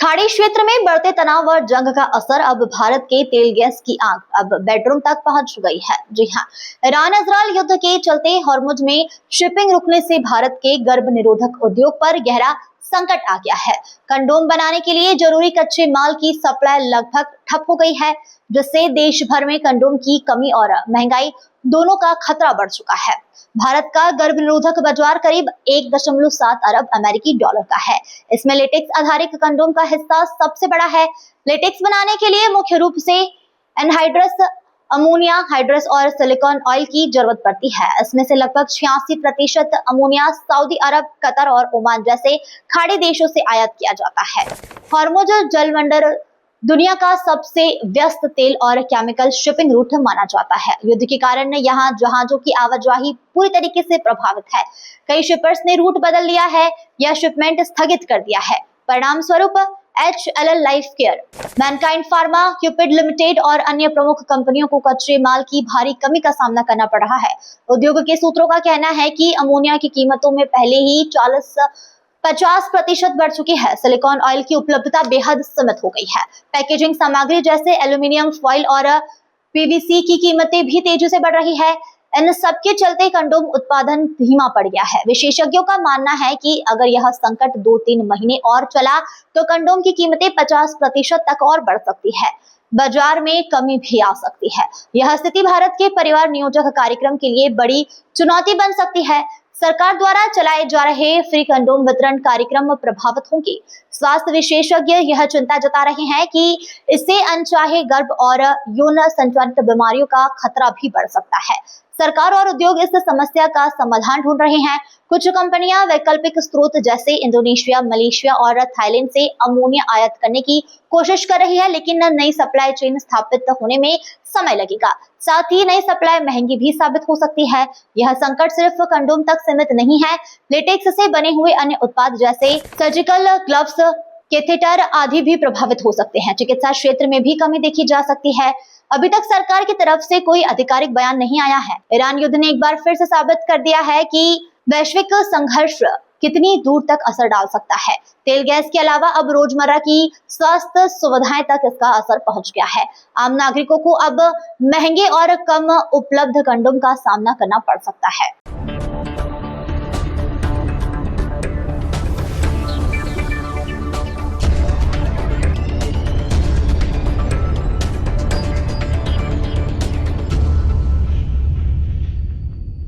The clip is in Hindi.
खाड़ी क्षेत्र में बढ़ते तनाव और जंग का असर अब भारत के तेल गैस की आग अब बेडरूम तक पहुंच गई है। जी हां, ईरान इजरायल युद्ध के चलते हॉर्मुज में शिपिंग रुकने से भारत के गर्भ निरोधक उद्योग पर गहरा संकट आ गया है। कंडोम बनाने के लिए जरूरी कच्चे माल की सप्लाई लगभग ठप हो गई है, जिससे देश भर में कंडोम की कमी और महंगाई दोनों का खतरा बढ़ चुका है। भारत का गर्भ निरोधक बाजार करीब 1.7 अरब अमेरिकी डॉलर का है। इसमें लेटेक्स आधारित कंडोम का हिस्सा सबसे बड़ा है। लेटेक्स बनाने के लिए मुख्य रूप से एनहाइड्रस, अमोनिया हाइड्रस और सिलिकॉन ऑयल की जरूरत पड़ती है। इसमें से लगभग 86% अमोनिया सऊदी अरब, कतर और ओमान जैसे खाड़ी देशों से आयात किया जाता है। हॉर्मुज जलमंडल दुनिया का सबसे व्यस्त तेल और केमिकल शिपिंग रूट माना जाता है। युद्ध के कारण यहाँ जहाजों की आवाजाही पूरी तरीके से प्रभावित है। कई शिपर्स ने रूट बदल लिया है या शिपमेंट स्थगित कर दिया है। परिणाम स्वरूप HLL life care, Mankind pharma, Cupid limited और अन्य प्रमुख कंपनियों को कच्चे माल की भारी कमी का सामना करना पड़ रहा है। उद्योग के सूत्रों का कहना है कि अमोनिया की कीमतों में पहले ही 50% बढ़ चुकी है। सिलिकॉन ऑयल की उपलब्धता बेहद सीमित हो गई है। पैकेजिंग सामग्री जैसे एल्यूमिनियम फॉइल और PVC की कीमतें भी तेजी से बढ़ रही है। इन सबके चलते कंडोम उत्पादन धीमा पड़ गया है। विशेषज्ञों का मानना है कि अगर यह संकट 2-3 महीने और चला तो कंडोम की कीमतें 50% तक और बढ़ सकती है। बाजार में कमी भी आ सकती है। यह स्थिति भारत के परिवार नियोजक कार्यक्रम के लिए बड़ी चुनौती बन सकती है। सरकार द्वारा चलाए जा रहे फ्री कंडोम वितरण कार्यक्रम प्रभावित होंगे। स्वास्थ्य विशेषज्ञ यह चिंता जता रहे हैं कि इससे अनचाहे गर्भ और यौन संचालित बीमारियों का खतरा भी बढ़ सकता है। सरकार और उद्योग इस समस्या का समाधान ढूंढ रहे हैं। कुछ कंपनियां वैकल्पिक स्रोत जैसे इंडोनेशिया, मलेशिया और थाईलैंड से अमोनिया आयात करने की कोशिश कर रही है, लेकिन नई सप्लाई चेन स्थापित होने में समय लगेगा। साथ ही नई सप्लाई महंगी भी साबित हो सकती है। यह संकट सिर्फ कंडोम तक सीमित नहीं है। लेटेक्स से बने हुए अन्य उत्पाद जैसे सर्जिकल ग्लव्स, कैथेटर आदि भी प्रभावित हो सकते हैं। चिकित्सा क्षेत्र में भी कमी देखी जा सकती है। अभी तक सरकार की तरफ से कोई आधिकारिक बयान नहीं आया है। ईरान युद्ध ने एक बार फिर से साबित कर दिया है कि वैश्विक संघर्ष कितनी दूर तक असर डाल सकता है। तेल गैस के अलावा अब रोजमर्रा की स्वास्थ्य सुविधाएं तक इसका असर पहुंच गया है। आम नागरिकों को अब महंगे और कम उपलब्ध कंडोम का सामना करना पड़ सकता है।